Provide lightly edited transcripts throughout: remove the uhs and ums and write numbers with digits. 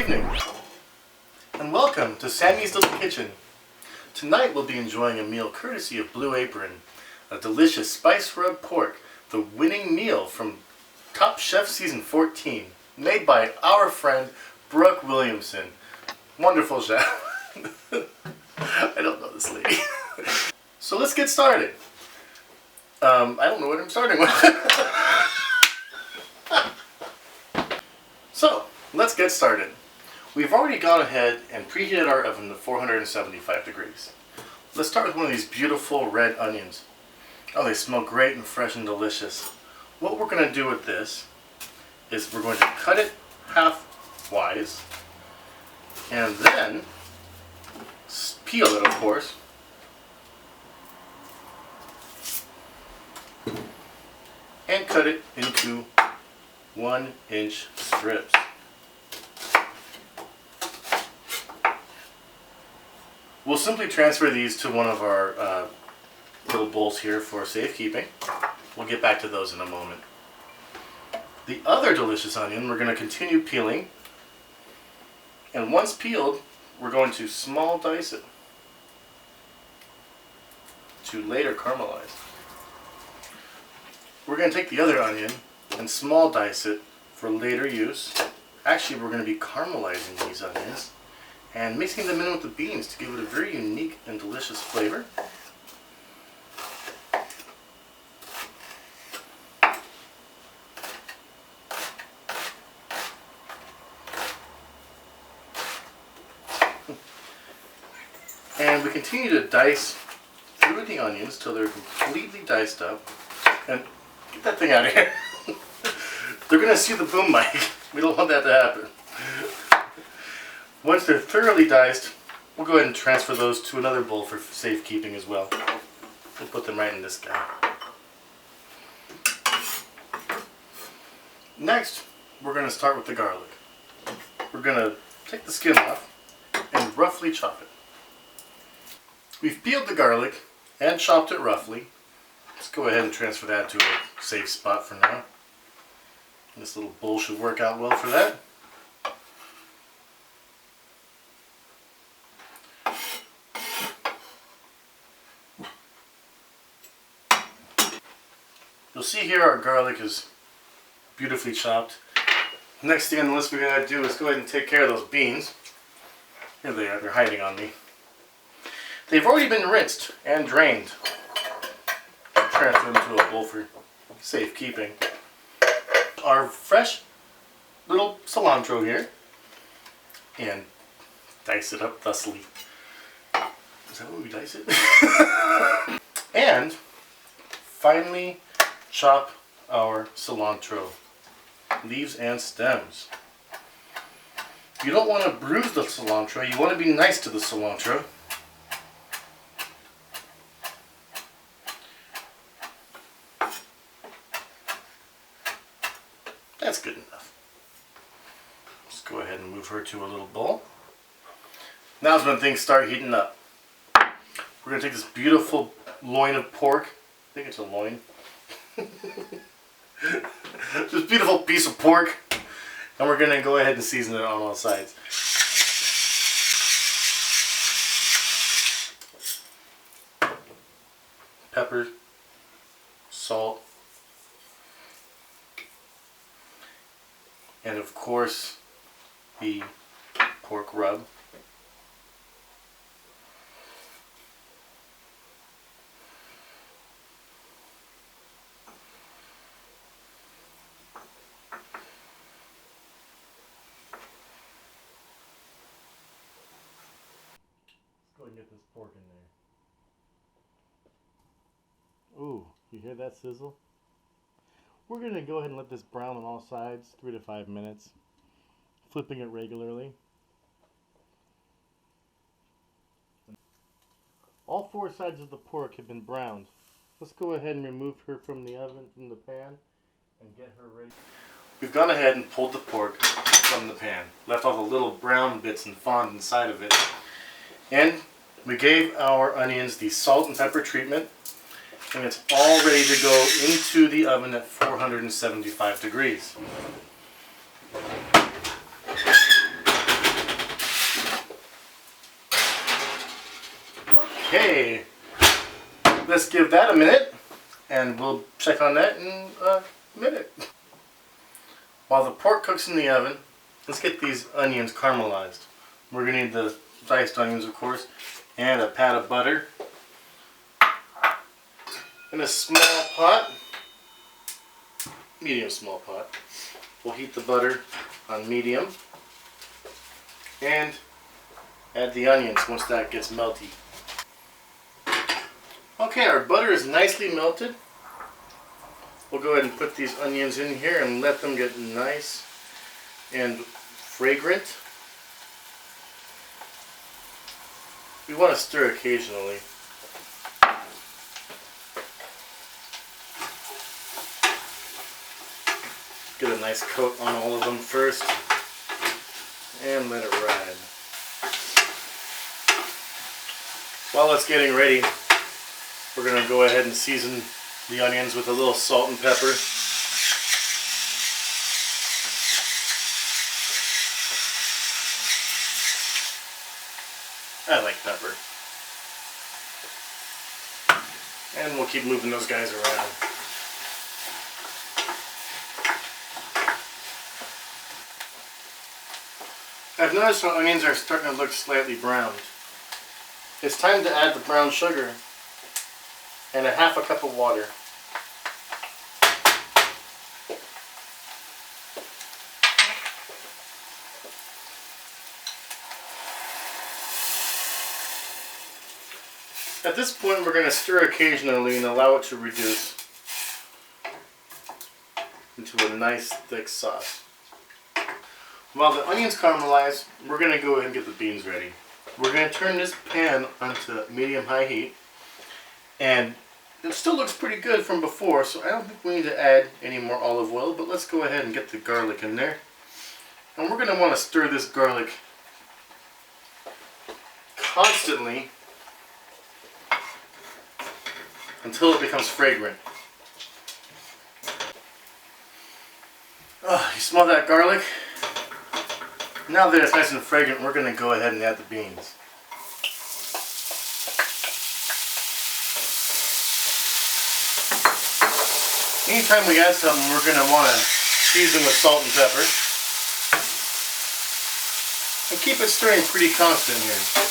evening, and welcome to Sammy's Little Kitchen. Tonight we'll be enjoying a meal courtesy of Blue Apron, a delicious spice rub pork, the winning meal from Top Chef Season 14, made by our friend Brooke Williamson. Wonderful chef. I don't know this lady. So let's get started. I don't know what I'm starting with. So, let's get started. We've already gone ahead and preheated our oven to 475 degrees. Let's start with one of these beautiful red onions. Oh, they smell great and fresh and delicious. What we're going to do with this is we're going to cut it half-wise and then peel it, of course. And cut it into 1-inch strips. We'll simply transfer these to one of our little bowls here for safekeeping. We'll get back to those in a moment. The other delicious onion we're going to continue peeling, and once peeled we're going to small dice it to later caramelize. We're going to take the other onion and small dice it for later use. Actually, we're going to be caramelizing these onions and mixing them in with the beans to give it a very unique and delicious flavor. And we continue to dice through the onions till they're completely diced up. And get that thing out of here. They're going to see the boom mic. We don't want that to happen. Once they're thoroughly diced, we'll go ahead and transfer those to another bowl for safekeeping as well. We'll put them right in this guy. Next, we're going to start with the garlic. We're going to take the skin off and roughly chop it. We've peeled the garlic and chopped it roughly. Let's go ahead and transfer that to a safe spot for now. This little bowl should work out well for that. You'll see here our garlic is beautifully chopped. Next thing on the list we're going to do is go ahead and take care of those beans. Here they are, they're hiding on me. They've already been rinsed and drained. Transfer them to a bowl for safekeeping. Our fresh little cilantro here, and dice it up thusly. Is that what we dice it? And finally chop our cilantro, leaves and stems. You don't want to bruise the cilantro, you want to be nice to the cilantro. That's good enough. Let's go ahead and move her to a little bowl. Now's when things start heating up. We're going to take this beautiful loin of pork. I think it's a loin. This beautiful piece of pork. And we're going to go ahead and season it on all sides. Pepper, salt, and of course the pork rub. Let's go ahead and get this pork in there. Ooh, you hear that sizzle? We're going to go ahead and let this brown on all sides, 3 to 5 minutes, flipping it regularly. All 4 sides of the pork have been browned. Let's go ahead and remove her from the oven, from the pan, and get her ready. We've gone ahead and pulled the pork from the pan, left all the little brown bits and fond inside of it, and we gave our onions the salt and pepper treatment. And it's all ready to go into the oven at 475 degrees. Okay, let's give that a minute and we'll check on that in a minute. While the pork cooks in the oven, let's get these onions caramelized. We're going to need the diced onions, of course, and a pat of butter. In a small pot, medium small pot, we'll heat the butter on medium and add the onions once that gets melty. Okay, our butter is nicely melted. We'll go ahead and put these onions in here and let them get nice and fragrant. We want to stir occasionally. Get a nice coat on all of them first and let it ride. While it's getting ready, we're going to go ahead and season the onions with a little salt and pepper. I like pepper. And we'll keep moving those guys around. I've noticed our onions are starting to look slightly browned. It's time to add the brown sugar and a half a cup of water. At this point, we're going to stir occasionally and allow it to reduce into a nice thick sauce. While the onions caramelize, we're going to go ahead and get the beans ready. We're going to turn this pan onto medium-high heat, and it still looks pretty good from before, so I don't think we need to add any more olive oil, but let's go ahead and get the garlic in there. And we're going to want to stir this garlic constantly until it becomes fragrant. Oh, you smell that garlic? Now that it's nice and fragrant, we're going to go ahead and add the beans. Anytime we add something, we're going to want to season with salt and pepper. And keep it stirring pretty constant here.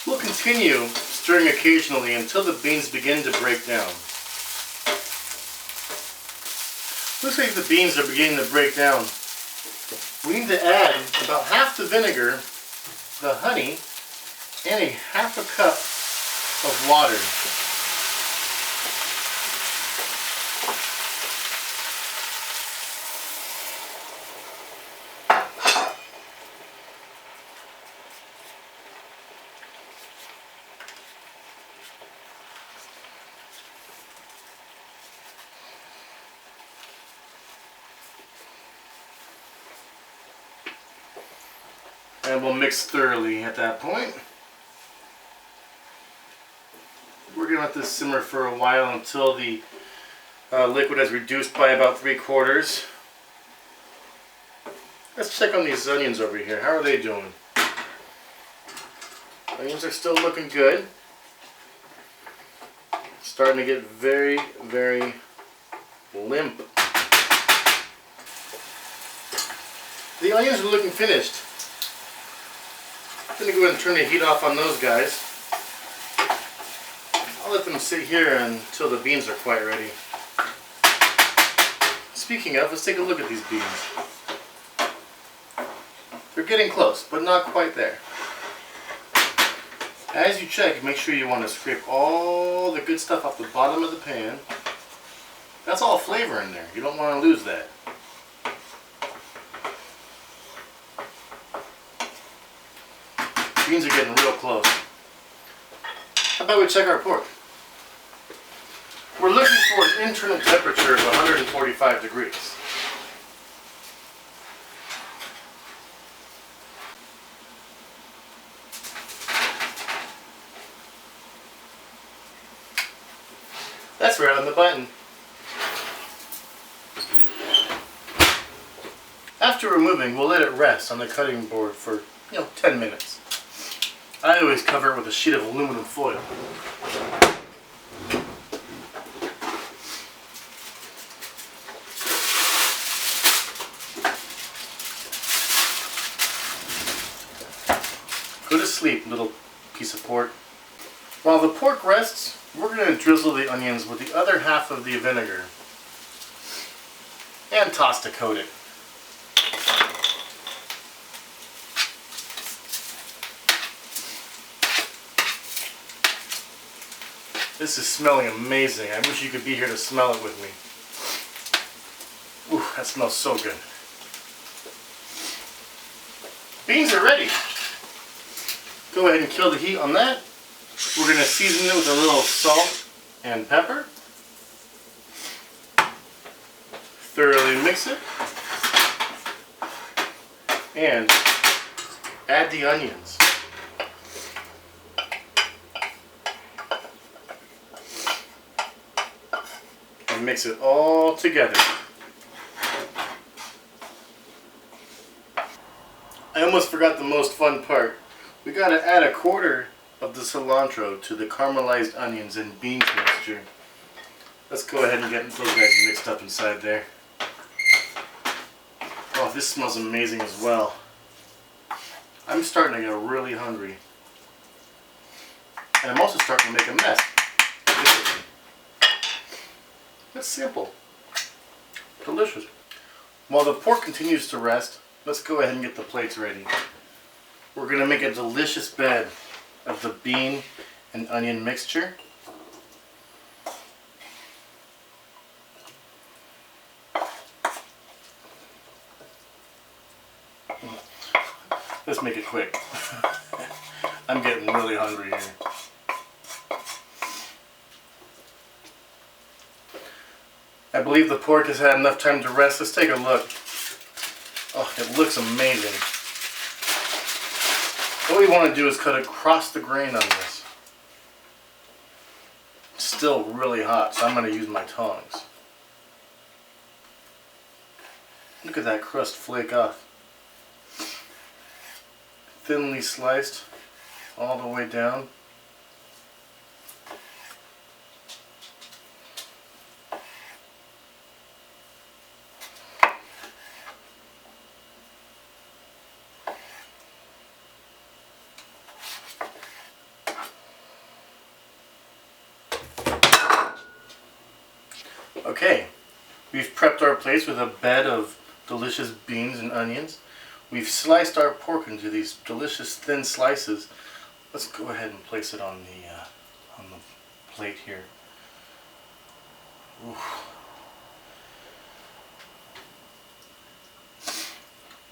We'll continue stirring occasionally until the beans begin to break down. Looks like the beans are beginning to break down. We need to add about half the vinegar, the honey, and a half a cup of water. And we'll mix thoroughly at that point. We're going to let this simmer for a while until the liquid has reduced by about 3/4. Let's check on these onions over here. How are they doing? Onions are still looking good. Starting to get very, very limp. The onions are looking finished. I'm going to go ahead and turn the heat off on those guys. I'll let them sit here until the beans are quite ready. Speaking of, let's take a look at these beans. They're getting close, but not quite there. As you check, make sure you want to scrape all the good stuff off the bottom of the pan. That's all flavor in there. You don't want to lose that. Beans are getting real close. How about we check our pork? We're looking for an internal temperature of 145 degrees. That's right on the button. After removing, we'll let it rest on the cutting board for, 10 minutes. I always cover it with a sheet of aluminum foil. Go to sleep, little piece of pork. While the pork rests, we're going to drizzle the onions with the other half of the vinegar and toss to coat it. This is smelling amazing. I wish you could be here to smell it with me. Ooh, that smells so good. Beans are ready. Go ahead and kill the heat on that. We're going to season it with a little salt and pepper. Thoroughly mix it. And add the onions. And mix it all together. I almost forgot the most fun part. We got to add a quarter of the cilantro to the caramelized onions and beans mixture. Let's go ahead and get those guys mixed up inside there. Oh, this smells amazing as well. I'm starting to get really hungry. And I'm also starting to make a mess. It's simple. Delicious. While the pork continues to rest, let's go ahead and get the plates ready. We're going to make a delicious bed of the bean and onion mixture. Let's make it quick. I'm getting really hungry here. I believe the pork has had enough time to rest. Let's take a look. Oh, it looks amazing. What we want to do is cut across the grain on this. It's still really hot, so I'm going to use my tongs. Look at that crust flake off. Thinly sliced all the way down. Okay, we've prepped our plates with a bed of delicious beans and onions. We've sliced our pork into these delicious thin slices. Let's go ahead and place it on the plate here. Ooh.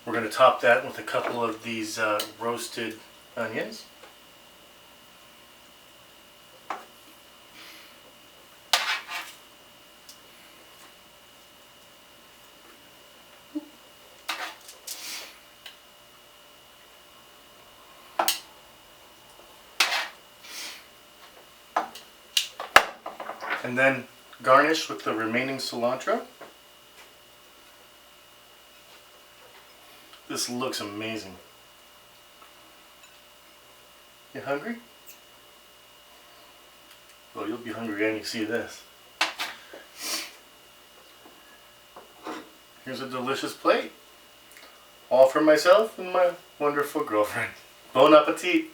We're going to top that with a couple of these roasted onions. And then garnish with the remaining cilantro. This looks amazing. You hungry? Well, you'll be hungry when you see this. Here's a delicious plate. All for myself and my wonderful girlfriend. Bon appetit!